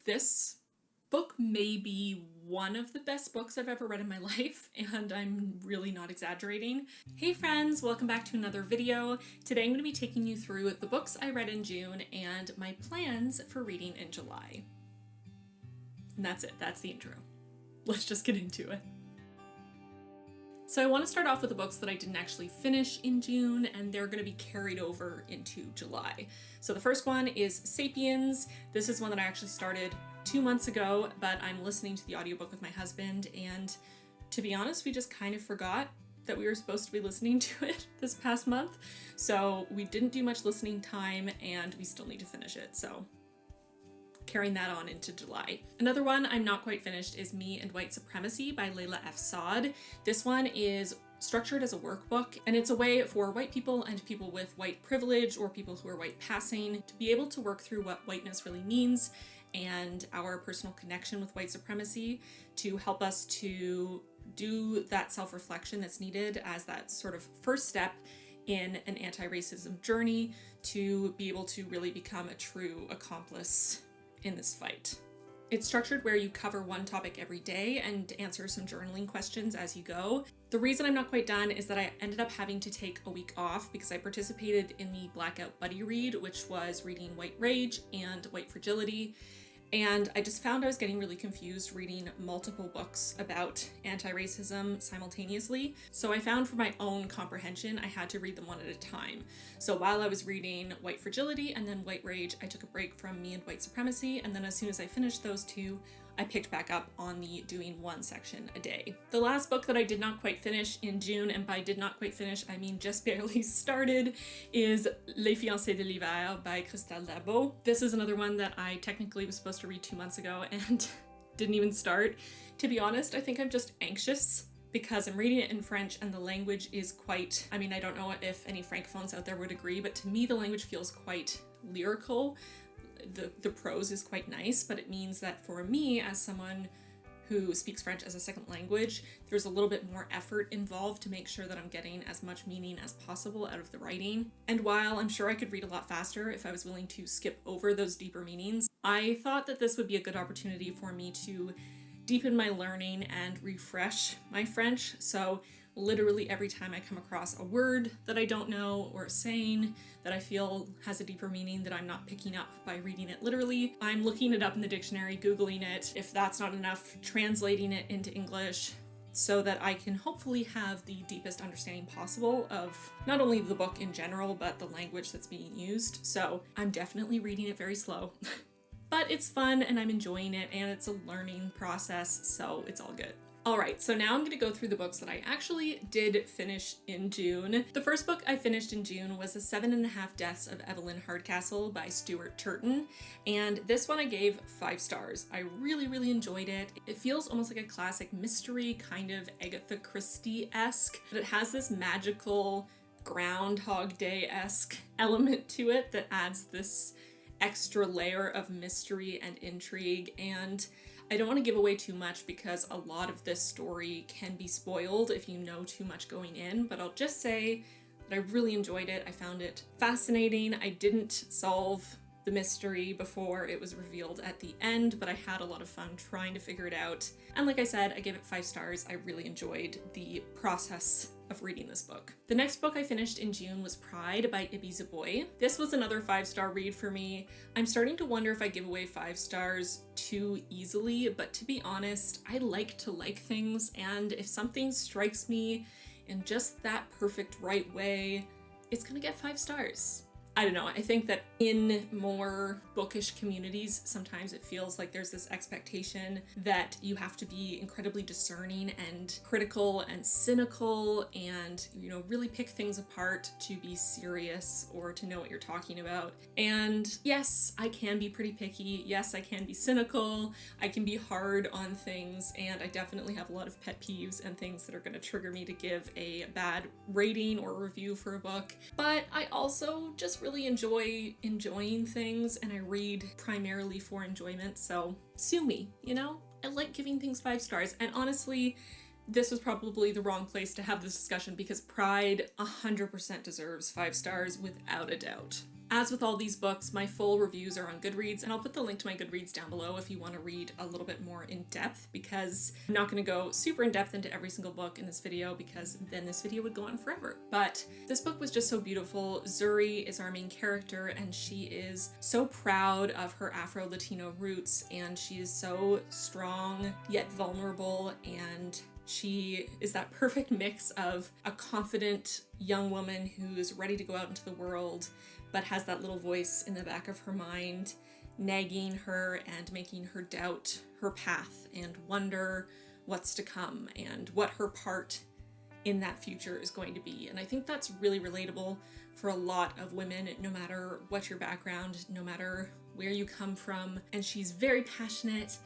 This book may be one of the best books I've ever read in my life, and I'm really not exaggerating. Hey friends, welcome back to another video. Today I'm going to be taking you through the books I read in June and my plans for reading in July. And that's it, that's the intro. Let's just get into it. So I want to start off with the books that I didn't actually finish in June, and they're going to be carried over into July. So the first one is Sapiens. This is one that I actually started 2 months ago, but I'm listening to the audiobook with my husband, and to be honest, we just kind of forgot that we were supposed to be listening to it this past month. So we didn't do much listening time, and we still need to finish it. So carrying that on into July. Another one I'm not quite finished is Me and White Supremacy by Layla F. Saad. This one is structured as a workbook, and it's a way for white people and people with white privilege or people who are white passing to be able to work through what whiteness really means and our personal connection with white supremacy to help us to do that self-reflection that's needed as that sort of first step in an anti-racism journey to be able to really become a true accomplice in this fight. It's structured where you cover one topic every day and answer some journaling questions as you go. The reason I'm not quite done is that I ended up having to take a week off because I participated in the Blackout buddy read, which was reading White Rage and White Fragility. And I just found I was getting really confused reading multiple books about anti-racism simultaneously. So I found for my own comprehension, I had to read them one at a time. So while I was reading White Fragility and then White Rage, I took a break from Me and White Supremacy. And then as soon as I finished those two, I picked back up on the doing one section a day. The last book that I did not quite finish in June, and by did not quite finish, I mean just barely started, is Les Fiancés de l'Hiver by Christelle Dabos. This is another one that I technically was supposed to read 2 months ago and didn't even start. To be honest, I think I'm just anxious because I'm reading it in French and the language is quite, I mean, I don't know if any francophones out there would agree, but to me the language feels quite lyrical. The prose is quite nice, but it means that for me, as someone who speaks French as a second language, there's a little bit more effort involved to make sure that I'm getting as much meaning as possible out of the writing. And while I'm sure I could read a lot faster if I was willing to skip over those deeper meanings, I thought that this would be a good opportunity for me to deepen my learning and refresh my French. So literally every time I come across a word that I don't know or a saying that I feel has a deeper meaning that I'm not picking up by reading it literally, I'm looking it up in the dictionary, Googling it. If that's not enough, translating it into English so that I can hopefully have the deepest understanding possible of not only the book in general, but the language that's being used. So I'm definitely reading it very slow. But it's fun and I'm enjoying it and it's a learning process, so it's all good. All right, so now I'm going to go through the books that I actually did finish in June. The first book I finished in June was The 7.5 Deaths of Evelyn Hardcastle by Stuart Turton, and this one I gave 5 stars. I really enjoyed it. It feels almost like a classic mystery, kind of Agatha Christie-esque, but it has this magical Groundhog Day-esque element to it that adds this extra layer of mystery and intrigue, and I don't want to give away too much because a lot of this story can be spoiled if you know too much going in, but I'll just say that I really enjoyed it. I found it fascinating. I didn't solve the mystery before it was revealed at the end, but I had a lot of fun trying to figure it out. And like I said, I gave it 5 stars. I really enjoyed the process of reading this book. The next book I finished in June was Pride by Ibi Zoboi. This was another 5-star read for me. I'm starting to wonder if I give away 5 stars too easily, but to be honest, I like to like things, and if something strikes me in just that perfect right way, it's gonna get 5 stars. I don't know, I think that in more bookish communities, sometimes it feels like there's this expectation that you have to be incredibly discerning and critical and cynical and, you know, really pick things apart to be serious or to know what you're talking about. And yes, I can be pretty picky. Yes, I can be cynical. I can be hard on things, and I definitely have a lot of pet peeves and things that are going to trigger me to give a bad rating or review for a book. But I also just really enjoying things, and I read primarily for enjoyment, so sue me, you know? I like giving things 5 stars, and honestly, this was probably the wrong place to have this discussion because Pride 100% deserves 5 stars without a doubt. As with all these books, my full reviews are on Goodreads, and I'll put the link to my Goodreads down below if you want to read a little bit more in depth, because I'm not going to go super in depth into every single book in this video because then this video would go on forever. But this book was just so beautiful. Zuri is our main character, and she is so proud of her Afro-Latino roots, and she is so strong yet vulnerable, and she is that perfect mix of a confident young woman who is ready to go out into the world, but has that little voice in the back of her mind nagging her and making her doubt her path and wonder what's to come and what her part in that future is going to be. And I think that's really relatable for a lot of women, no matter what your background, no matter where you come from. And she's very passionate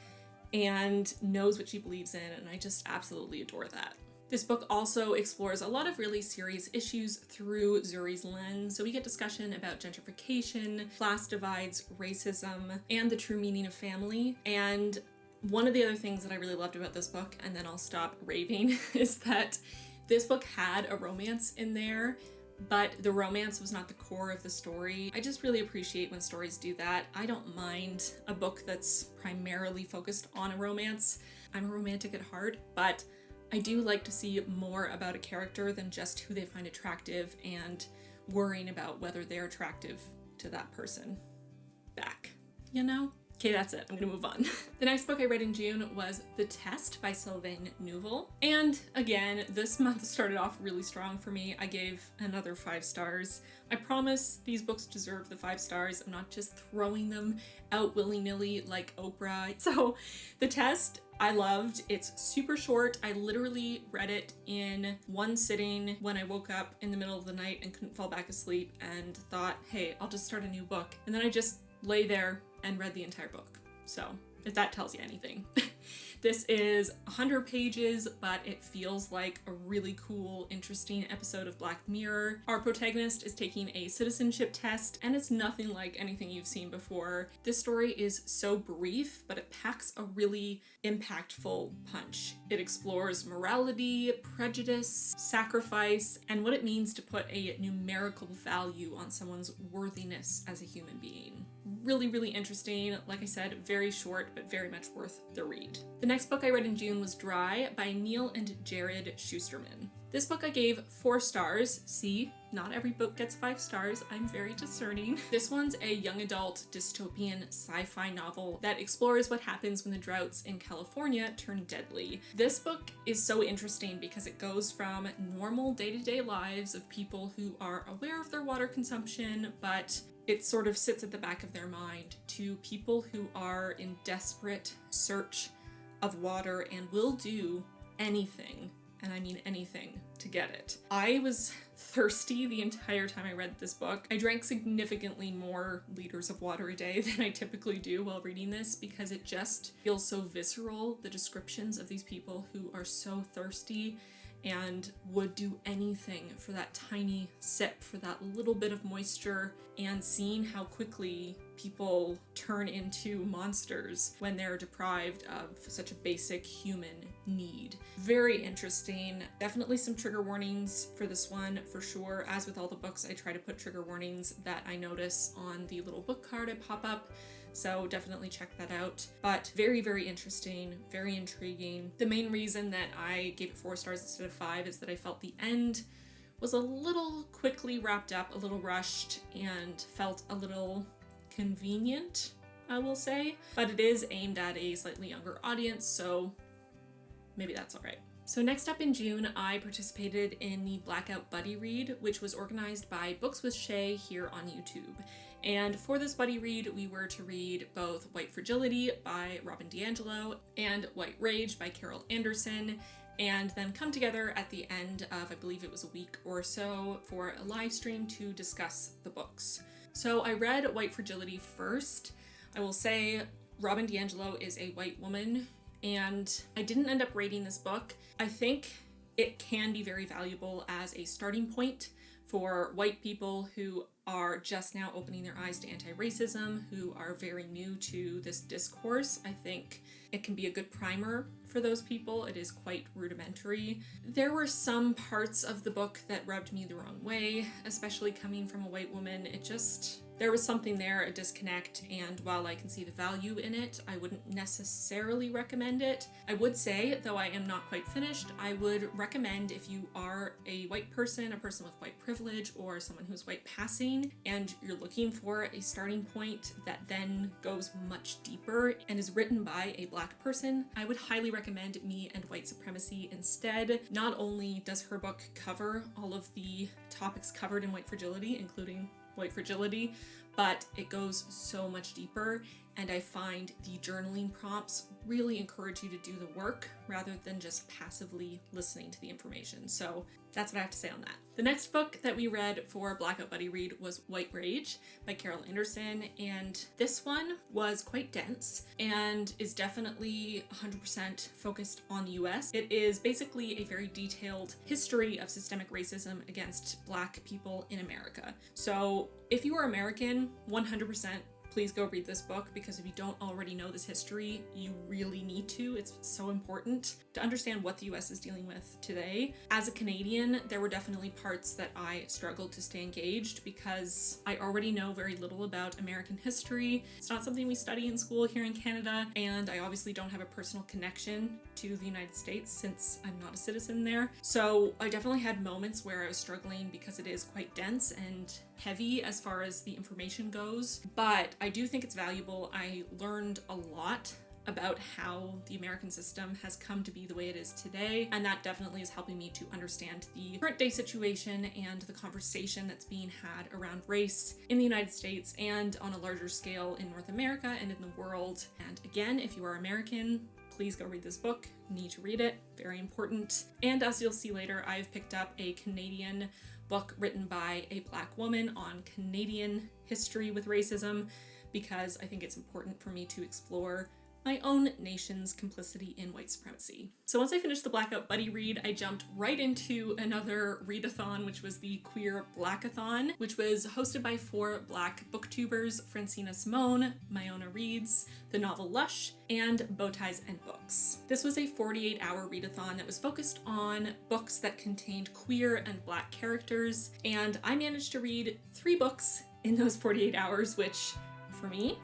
and knows what she believes in, and I just absolutely adore that. This book also explores a lot of really serious issues through Zuri's lens. So we get discussion about gentrification, class divides, racism, and the true meaning of family. And one of the other things that I really loved about this book, and then I'll stop raving, is that this book had a romance in there, but the romance was not the core of the story. I just really appreciate when stories do that. I don't mind a book that's primarily focused on a romance. I'm a romantic at heart, but I do like to see more about a character than just who they find attractive and worrying about whether they're attractive to that person back, you know? Okay, that's it. I'm gonna move on. The next book I read in June was The Test by Sylvain Neuvel. And again, this month started off really strong for me. I gave another 5 stars. I promise these books deserve the 5 stars. I'm not just throwing them out willy-nilly like Oprah. So The Test, I loved. It's super short. I literally read it in one sitting when I woke up in the middle of the night and couldn't fall back asleep and thought, hey, I'll just start a new book. And then I just lay there and read the entire book. So if that tells you anything. This is 100 pages, but it feels like a really cool, interesting episode of Black Mirror. Our protagonist is taking a citizenship test, and it's nothing like anything you've seen before. This story is so brief, but it packs a really impactful punch. It explores morality, prejudice, sacrifice, and what it means to put a numerical value on someone's worthiness as a human being. Really, really interesting. Like I said, very short, but very much worth the read. The next book I read in June was Dry by Neal and Jarrod Shusterman. This book I gave 4 stars. See, not every book gets 5 stars. I'm very discerning. This one's a young adult dystopian sci-fi novel that explores what happens when the droughts in California turn deadly. This book is so interesting because it goes from normal day-to-day lives of people who are aware of their water consumption, but it sort of sits at the back of their mind, to people who are in desperate search of water and will do anything, and I mean anything, to get it. I was thirsty the entire time I read this book. I drank significantly more liters of water a day than I typically do while reading this because it just feels so visceral, the descriptions of these people who are so thirsty and would do anything for that tiny sip, for that little bit of moisture, and seeing how quickly people turn into monsters when they're deprived of such a basic human need. Very interesting. Definitely some trigger warnings for this one, for sure. As with all the books, I try to put trigger warnings that I notice on the little book card I pop up. So definitely check that out. But very, very interesting, very intriguing. The main reason that I gave it 4 stars instead of 5 is that I felt the end was a little quickly wrapped up, a little rushed, and felt a little convenient, I will say. But it is aimed at a slightly younger audience, so maybe that's all right. So next up in June, I participated in the Blackout Buddy Read, which was organized by Books with Shay here on YouTube. And for this buddy read, we were to read both White Fragility by Robin DiAngelo and White Rage by Carol Anderson, and then come together at the end of, I believe it was a week or so, for a live stream to discuss the books. So I read White Fragility first. I will say Robin DiAngelo is a white woman, and I didn't end up rating this book. I think it can be very valuable as a starting point for white people who are just now opening their eyes to anti-racism, who are very new to this discourse. I think it can be a good primer for those people. It is quite rudimentary. There were some parts of the book that rubbed me the wrong way, especially coming from a white woman. It just there was something there, a disconnect, and while I can see the value in it, I wouldn't necessarily recommend it. I would say, though I am not quite finished, I would recommend if you are a white person, a person with white privilege, or someone who's white passing, and you're looking for a starting point that then goes much deeper and is written by a Black person, I would highly recommend Me and White Supremacy instead. Not only does her book cover all of the topics covered in White Fragility, including white fragility, but it goes so much deeper, and I find the journaling prompts really encourage you to do the work rather than just passively listening to the information. So that's what I have to say on that. The next book that we read for Blackout Buddy Read was White Rage by Carol Anderson, and this one was quite dense and is definitely 100% focused on the US. It is basically a very detailed history of systemic racism against Black people in America. So if you are American, 100% please go read this book, because if you don't already know this history, you really need to. It's so important to understand what the US is dealing with today. As a Canadian, there were definitely parts that I struggled to stay engaged because I already know very little about American history. It's not something we study in school here in Canada, and I obviously don't have a personal connection to the United States since I'm not a citizen there. So I definitely had moments where I was struggling because it is quite dense and heavy as far as the information goes, but I do think it's valuable. I learned a lot about how the American system has come to be the way it is today, and that definitely is helping me to understand the current day situation and the conversation that's being had around race in the United States and on a larger scale in North America and in the world. And again, if you are American, please go read this book. You need to read it, very important. And as you'll see later, I've picked up a Canadian book written by a Black woman on Canadian history with racism, because I think it's important for me to explore my own nation's complicity in white supremacy. So once I finished the Blackout Buddy Read, I jumped right into another readathon, which was the Queer Blackathon, which was hosted by 4 Black booktubers, Francina Simone, Mayona Reads, the novel Lush, and Bowties and Books. This was a 48-hour readathon that was focused on books that contained queer and Black characters, and I managed to read 3 books in those 48 hours, which, for me,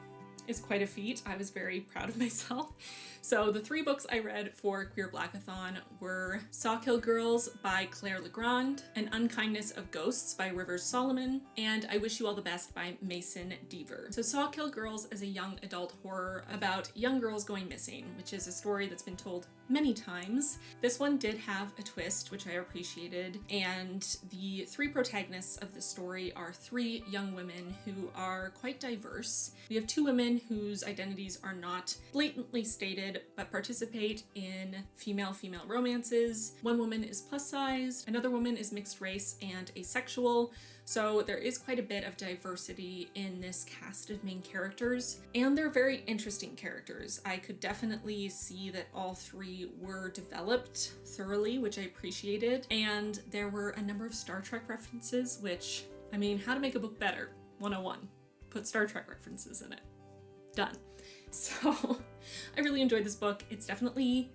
is quite a feat. I was very proud of myself. So the 3 books I read for Queer Blackathon were Sawkill Girls by Claire Legrand, An Unkindness of Ghosts by Rivers Solomon, and I Wish You All the Best by Mason Deaver. So Sawkill Girls is a young adult horror about young girls going missing, which is a story that's been told many times. This one did have a twist, which I appreciated, and the 3 protagonists of this story are 3 young women who are quite diverse. We have 2 women whose identities are not blatantly stated, but participate in female-female romances. One woman is plus-sized, another woman is mixed race and asexual, so there is quite a bit of diversity in this cast of main characters, and they're very interesting characters. I could definitely see that all 3 were developed thoroughly, which I appreciated, and there were a number of Star Trek references, which, I mean, how to make a book better, 101. Put Star Trek references in it. Done. So I really enjoyed this book. It's definitely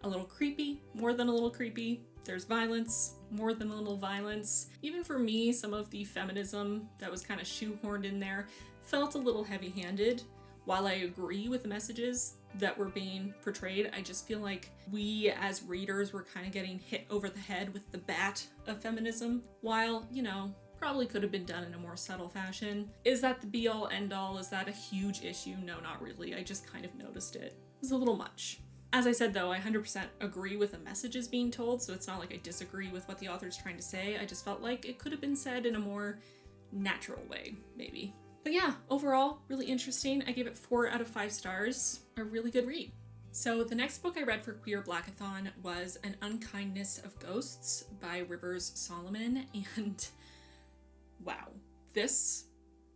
a little creepy, more than a little creepy. There's violence, more than a little violence. Even for me, some of the feminism that was kind of shoehorned in there felt a little heavy-handed. While I agree with the messages that were being portrayed, I just feel like we as readers were kind of getting hit over the head with the bat of feminism, while, you know, probably could have been done in a more subtle fashion. Is that the be-all end-all? Is that a huge issue? No, not really. I just kind of noticed it. It was a little much. As I said though, I 100% agree with the messages being told, so it's not like I disagree with what the author's trying to say. I just felt like it could have been said in a more natural way, maybe. But yeah, overall, really interesting. I gave it 4 out of 5 stars. A really good read. So the next book I read for Queer Blackathon was An Unkindness of Ghosts by Rivers Solomon, and wow, this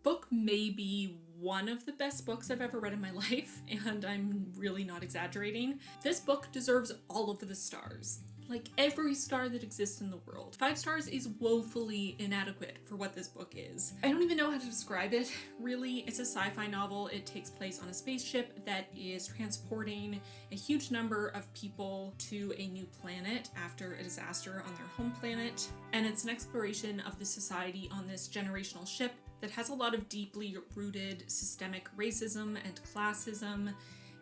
book may be one of the best books I've ever read in my life, and I'm really not exaggerating. This book deserves all of the stars. like every star that exists in the world. 5 stars is woefully inadequate for what this book is. I don't even know how to describe it, really. It's a sci-fi novel. It takes place on a spaceship that is transporting a huge number of people to a new planet after a disaster on their home planet. And it's an exploration of the society on this generational ship that has a lot of deeply rooted systemic racism and classism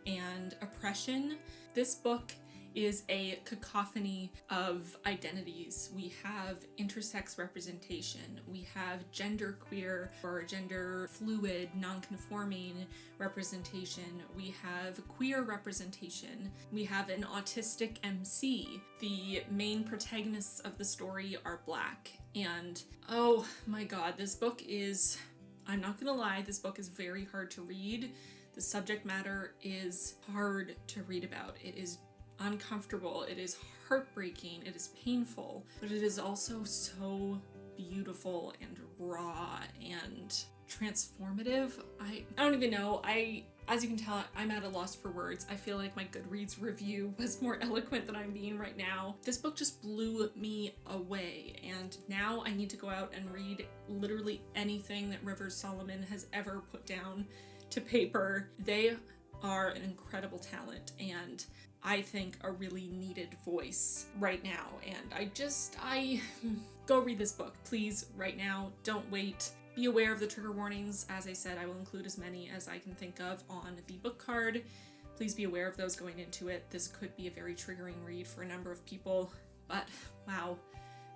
and oppression. This book is a cacophony of identities. We have intersex representation, we have genderqueer or gender fluid, non-conforming representation, we have queer representation, we have an autistic MC. The main protagonists of the story are Black, and oh my god, this book is, I'm not gonna lie, this book is very hard to read. The subject matter is hard to read about. It is uncomfortable, it is heartbreaking, it is painful, but it is also so beautiful and raw and transformative. I don't even know. As you can tell, I'm at a loss for words. I feel like my Goodreads review was more eloquent than I'm being right now. This book just blew me away, and now I need to go out and read literally anything that Rivers Solomon has ever put down to paper. They are an incredible talent, and I think a really needed voice right now. And I go read this book, please, right now. Don't wait. Be aware of the trigger warnings. As I said, I will include as many as I can think of on the book card. Please be aware of those going into it. This could be a very triggering read for a number of people, but wow,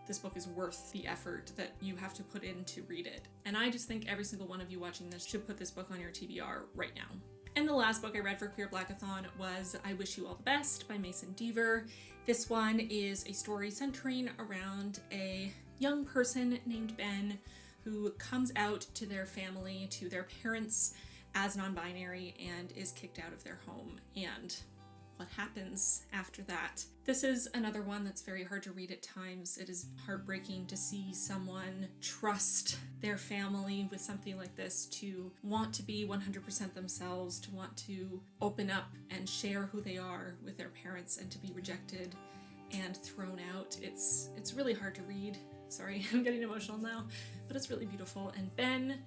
this book is worth the effort that you have to put in to read it. And I just think every single one of you watching this should put this book on your TBR right now. And the last book I read for Queer Blackathon was I Wish You All the Best by Mason Deaver. This one is a story centering around a young person named Ben who comes out to their family, to their parents, as non-binary and is kicked out of their home. And what happens after that? This is another one that's very hard to read at times. It is heartbreaking to see someone trust their family with something like this, to want to be 100% themselves, to want to open up and share who they are with their parents, and to be rejected and thrown out. It's really hard to read. Sorry, I'm getting emotional now, but it's really beautiful. And Ben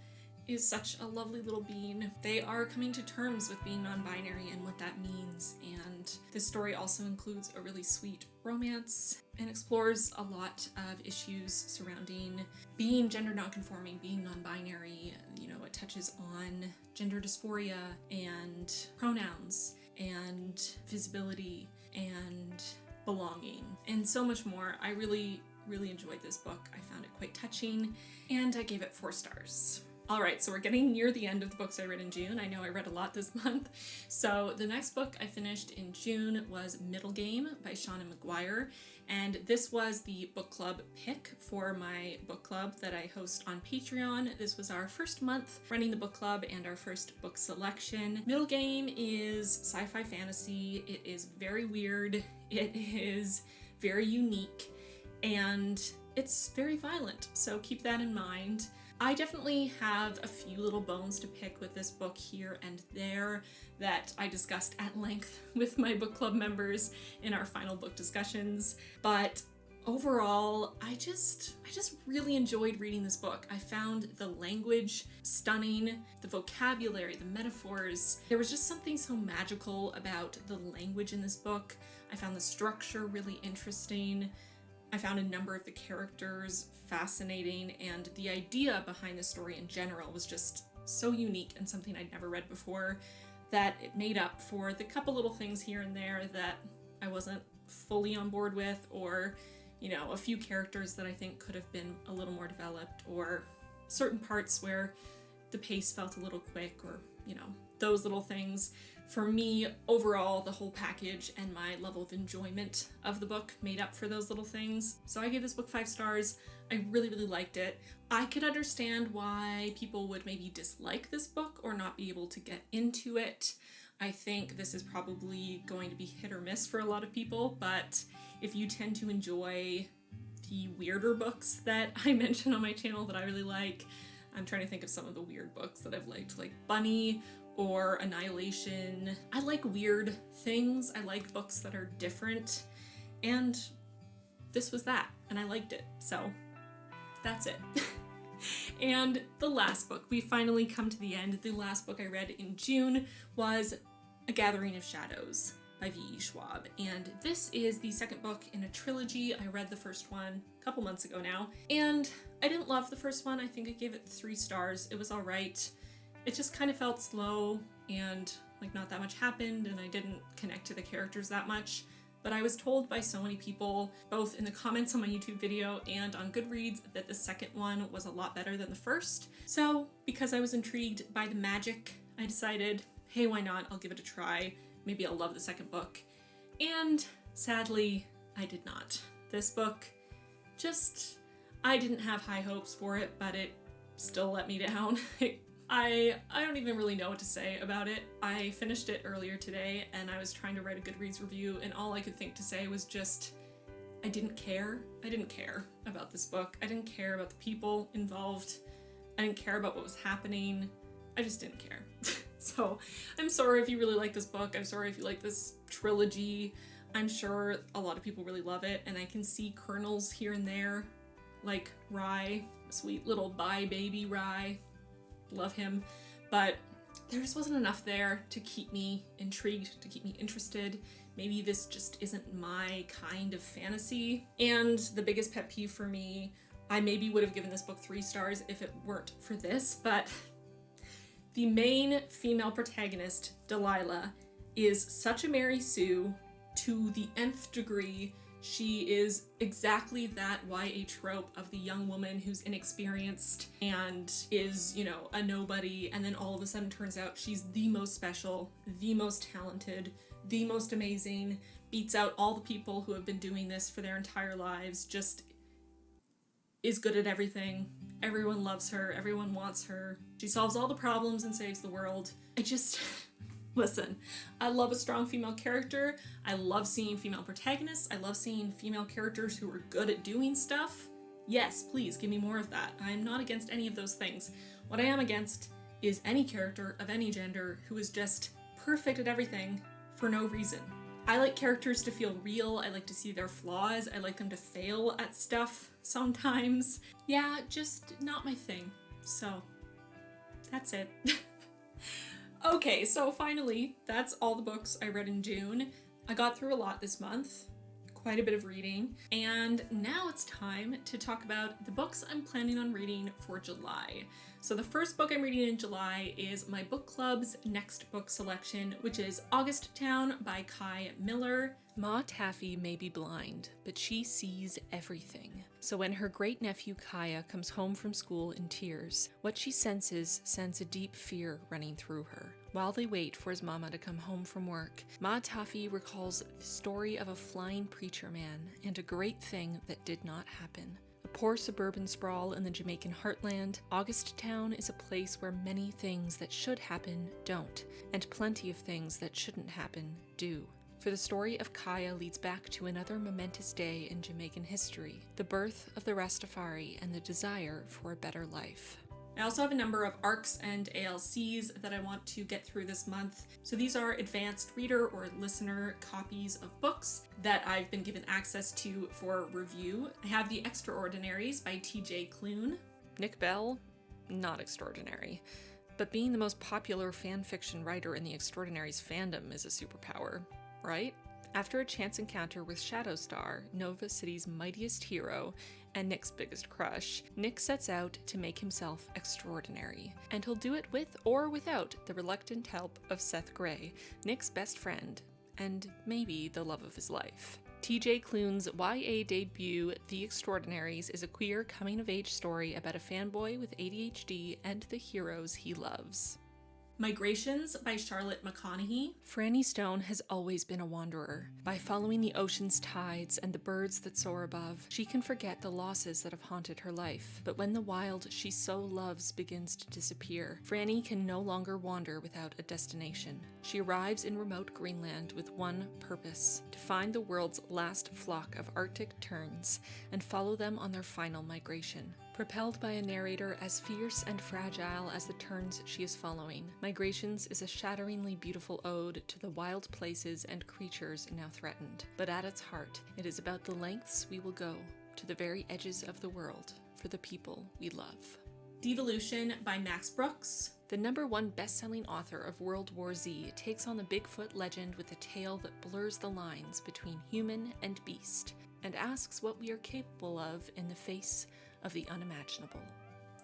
is such a lovely little being. They are coming to terms with being non-binary and what that means, and this story also includes a really sweet romance and explores a lot of issues surrounding being gender non-conforming, being non-binary. You know, it touches on gender dysphoria and pronouns and visibility and belonging and so much more. I really enjoyed this book. I found it quite touching, and I gave it 4 stars. All right, so we're getting near the end of the books I read in June. I know I read a lot this month. So the next book I finished in June was Middlegame by Seanan McGuire. And this was the book club pick for my book club that I host on Patreon. This was our first month running the book club and our first book selection. Middlegame is sci-fi fantasy. It is very weird. It is very unique, and it's very violent. So keep that in mind. I definitely have a few little bones to pick with this book here and there that I discussed at length with my book club members in our final book discussions, but overall, I just really enjoyed reading this book. I found the language stunning, the vocabulary, the metaphors. There was just something so magical about the language in this book. I found the structure really interesting. I found a number of the characters fascinating, and the idea behind the story in general was just so unique and something I'd never read before that it made up for the couple little things here and there that I wasn't fully on board with, or, you know, a few characters that I think could have been a little more developed, or certain parts where the pace felt a little quick, or, you know, those little things. For me, overall, the whole package and my level of enjoyment of the book made up for those little things. So I gave this book 5 stars. I really liked it. I could understand why people would maybe dislike this book or not be able to get into it. I think this is probably going to be hit or miss for a lot of people, but if you tend to enjoy the weirder books that I mention on my channel that I really like, I'm trying to think of some of the weird books that I've liked, like Bunny or Annihilation. I like weird things. I like books that are different, and this was that, and I liked it, so that's it. And the last book, we finally come to the end. The last book I read in June was A Gathering of Shadows by V.E. Schwab, and this is the second book in a trilogy. I read the first one a couple months ago now, and I didn't love the first one. I think I gave it 3 stars. It was all right. It just kind of felt slow and like not that much happened, and I didn't connect to the characters that much. But I was told by so many people, both in the comments on my YouTube video and on Goodreads, that the second one was a lot better than the first. So because I was intrigued by the magic, I decided, hey, why not? I'll give it a try. Maybe I'll love the second book. And sadly, I did not. This book, I didn't have high hopes for it, but it still let me down. I don't even really know what to say about it. I finished it earlier today and I was trying to write a Goodreads review, and all I could think to say was just, I didn't care. I didn't care about this book. I didn't care about the people involved. I didn't care about what was happening. I just didn't care. So I'm sorry if you really like this book. I'm sorry if you like this trilogy. I'm sure a lot of people really love it, and I can see kernels here and there, like Rye, sweet little bye baby Rye. Love him, but there just wasn't enough there to keep me intrigued, to keep me interested. Maybe this just isn't my kind of fantasy. And the biggest pet peeve for me, I maybe would have given this book 3 stars if it weren't for this, but the main female protagonist, Delilah, is such a Mary Sue to the nth degree. She is exactly that YA trope of the young woman who's inexperienced and is, you know, a nobody, and then all of a sudden turns out she's the most special, the most talented, the most amazing, beats out all the people who have been doing this for their entire lives, just is good at everything. Everyone loves her, everyone wants her. She solves all the problems and saves the world. Listen, I love a strong female character. I love seeing female protagonists. I love seeing female characters who are good at doing stuff. Yes, please give me more of that. I'm not against any of those things. What I am against is any character of any gender who is just perfect at everything for no reason. I like characters to feel real. I like to see their flaws. I like them to fail at stuff sometimes. Yeah, just not my thing. So that's it. Okay, so finally, that's all the books I read in June. I got through a lot this month, quite a bit of reading, and now it's time to talk about the books I'm planning on reading for July. So the first book I'm reading in July is my book club's next book selection, which is August Town by Kai Miller. Ma Taffy may be blind, but she sees everything. So when her great-nephew Kaya comes home from school in tears, what she senses sends a deep fear running through her. While they wait for his mama to come home from work, Ma Taffy recalls the story of a flying preacher man and a great thing that did not happen. A poor suburban sprawl in the Jamaican heartland, August Town is a place where many things that should happen don't, and plenty of things that shouldn't happen do. For the story of Kaya leads back to another momentous day in Jamaican history, the birth of the Rastafari and the desire for a better life. I also have a number of ARCs and ALCs that I want to get through this month. So these are advanced reader or listener copies of books that I've been given access to for review. I have The Extraordinaries by TJ Klune. Nick Bell, not extraordinary. But being the most popular fan fiction writer in the Extraordinaries fandom is a superpower, right? After a chance encounter with Shadowstar, Nova City's mightiest hero, and Nick's biggest crush, Nick sets out to make himself extraordinary. And he'll do it with or without the reluctant help of Seth Grey, Nick's best friend, and maybe the love of his life. TJ Klune's YA debut, The Extraordinaries, is a queer coming-of-age story about a fanboy with ADHD and the heroes he loves. Migrations by Charlotte McConaughey. Franny Stone has always been a wanderer. By following the ocean's tides and the birds that soar above, she can forget the losses that have haunted her life. But when the wild she so loves begins to disappear, Franny can no longer wander without a destination. She arrives in remote Greenland with one purpose: to find the world's last flock of Arctic terns and follow them on their final migration. Propelled by a narrator as fierce and fragile as the turns she is following, Migrations is a shatteringly beautiful ode to the wild places and creatures now threatened. But at its heart, it is about the lengths we will go to the very edges of the world for the people we love. Devolution by Max Brooks. The #1 best-selling author of World War Z takes on the Bigfoot legend with a tale that blurs the lines between human and beast, and asks what we are capable of in the face of the unimaginable.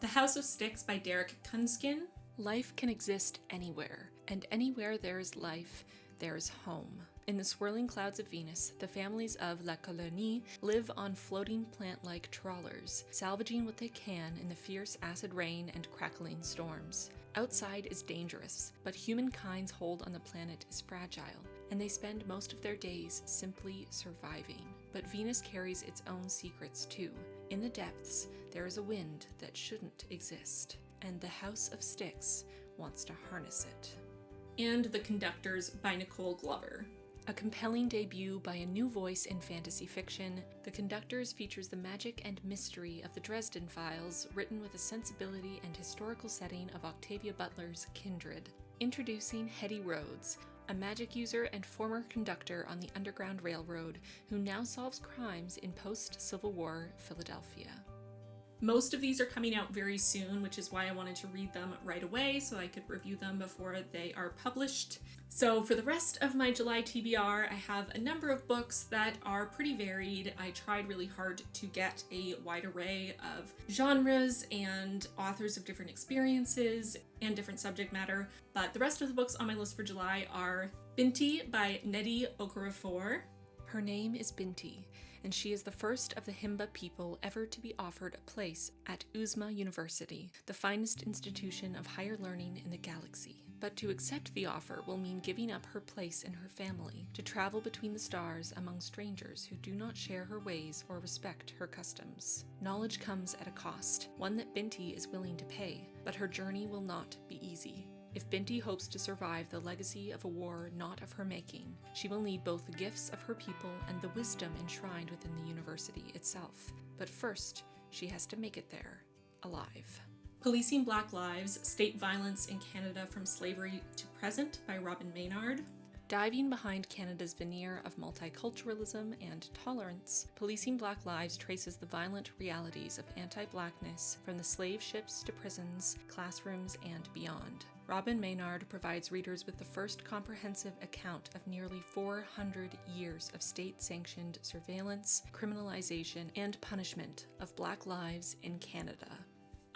The House of Sticks by Derek Kunskin. Life can exist anywhere, and anywhere there is life, there is home. In the swirling clouds of Venus, the families of La Colonie live on floating plant-like trawlers, salvaging what they can in the fierce acid rain and crackling storms. Outside is dangerous, but humankind's hold on the planet is fragile, and they spend most of their days simply surviving. But Venus carries its own secrets too. In the depths, there is a wind that shouldn't exist, and the House of Sticks wants to harness it. And The Conductors by Nicole Glover. A compelling debut by a new voice in fantasy fiction, The Conductors features the magic and mystery of the Dresden Files, written with a sensibility and historical setting of Octavia Butler's Kindred. Introducing Hetty Rhodes, a magic user and former conductor on the Underground Railroad who now solves crimes in post-Civil War Philadelphia. Most of these are coming out very soon, which is why I wanted to read them right away so I could review them before they are published. So for the rest of my July TBR, I have a number of books that are pretty varied. I tried really hard to get a wide array of genres and authors of different experiences and different subject matter, but the rest of the books on my list for July are Binti by Nnedi Okorafor. Her name is Binti, and she is the first of the Himba people ever to be offered a place at Uzma University, the finest institution of higher learning in the galaxy. But to accept the offer will mean giving up her place in her family, to travel between the stars among strangers who do not share her ways or respect her customs. Knowledge comes at a cost, one that Binti is willing to pay, but her journey will not be easy. If Binti hopes to survive the legacy of a war not of her making, she will need both the gifts of her people and the wisdom enshrined within the university itself. But first, she has to make it there, alive. Policing Black Lives, State Violence in Canada from Slavery to Present by Robin Maynard. Diving behind Canada's veneer of multiculturalism and tolerance, Policing Black Lives traces the violent realities of anti-Blackness from the slave ships to prisons, classrooms, and beyond. Robin Maynard provides readers with the first comprehensive account of nearly 400 years of state-sanctioned surveillance, criminalization, and punishment of Black lives in Canada.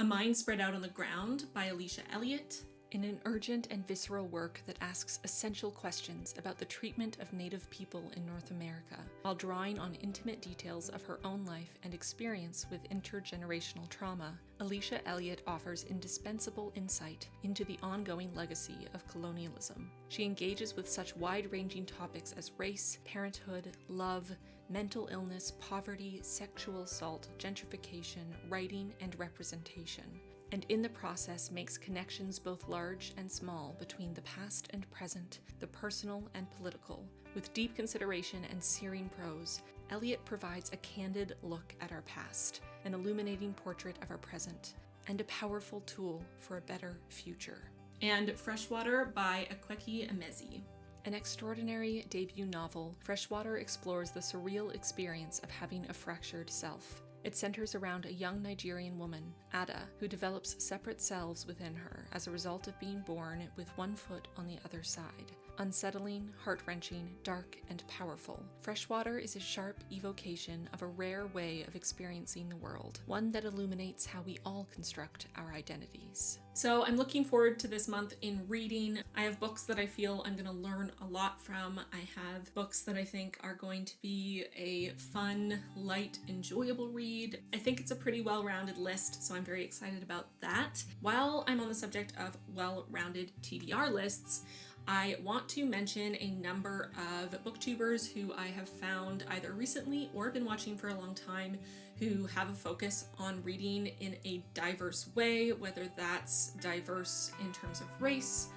A Mind Spread Out on the Ground by Alicia Elliott. In an urgent and visceral work that asks essential questions about the treatment of Native people in North America, while drawing on intimate details of her own life and experience with intergenerational trauma, Alicia Elliott offers indispensable insight into the ongoing legacy of colonialism. She engages with such wide-ranging topics as race, parenthood, love, mental illness, poverty, sexual assault, gentrification, writing, and representation, and in the process makes connections both large and small between the past and present, the personal and political. With deep consideration and searing prose, Elliott provides a candid look at our past, an illuminating portrait of our present, and a powerful tool for a better future. And Freshwater by Akwaeke Emezi. An extraordinary debut novel, Freshwater explores the surreal experience of having a fractured self. It centers around a young Nigerian woman, Ada, who develops separate selves within her as a result of being born with one foot on the other side. Unsettling, heart-wrenching, dark, and powerful, Freshwater is a sharp evocation of a rare way of experiencing the world, one that illuminates how we all construct our identities. So I'm looking forward to this month in reading. I have books that I feel I'm going to learn a lot from. I have books that I think are going to be a fun, light, enjoyable read. I think it's a pretty well-rounded list, so I'm very excited about that. While I'm on the subject of well-rounded TBR lists, I want to mention a number of booktubers who I have found either recently or been watching for a long time who have a focus on reading in a diverse way, whether that's diverse in terms of race,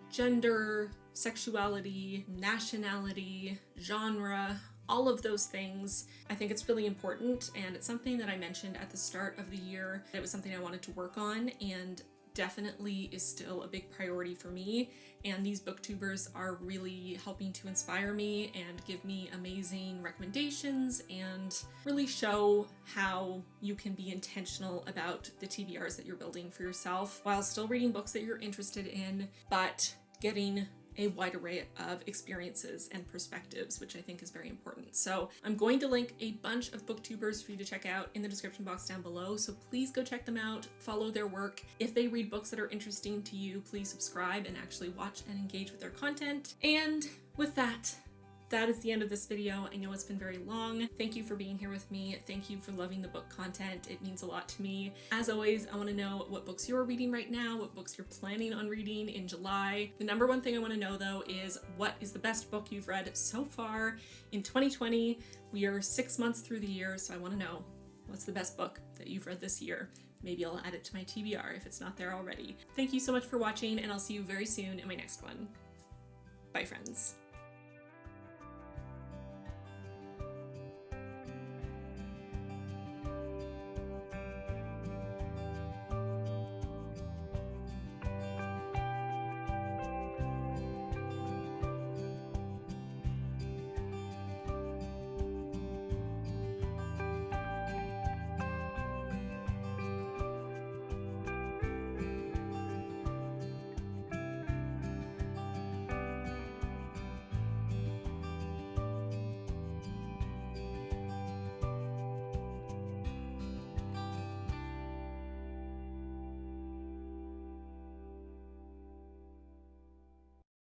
gender, sexuality, nationality, genre, all of those things. I think it's really important, and it's something that I mentioned at the start of the year. It was something I wanted to work on, and definitely is still a big priority for me, and these booktubers are really helping to inspire me and give me amazing recommendations and really show how you can be intentional about the TBRs that you're building for yourself while still reading books that you're interested in, but getting a wide array of experiences and perspectives, which I think is very important. So I'm going to link a bunch of booktubers for you to check out in the description box down below, so please go check them out, follow their work. If they read books that are interesting to you, please subscribe and actually watch and engage with their content. And with that, that is the end of this video. I know it's been very long. Thank you for being here with me. Thank you for loving the book content. It means a lot to me. As always, I want to know what books you're reading right now, what books you're planning on reading in July. The number one thing I want to know though is what is the best book you've read so far in 2020. We are 6 months through the year, so I want to know what's the best book that you've read this year. Maybe I'll add it to my TBR if it's not there already. Thank you so much for watching, and I'll see you very soon in my next one. Bye, friends.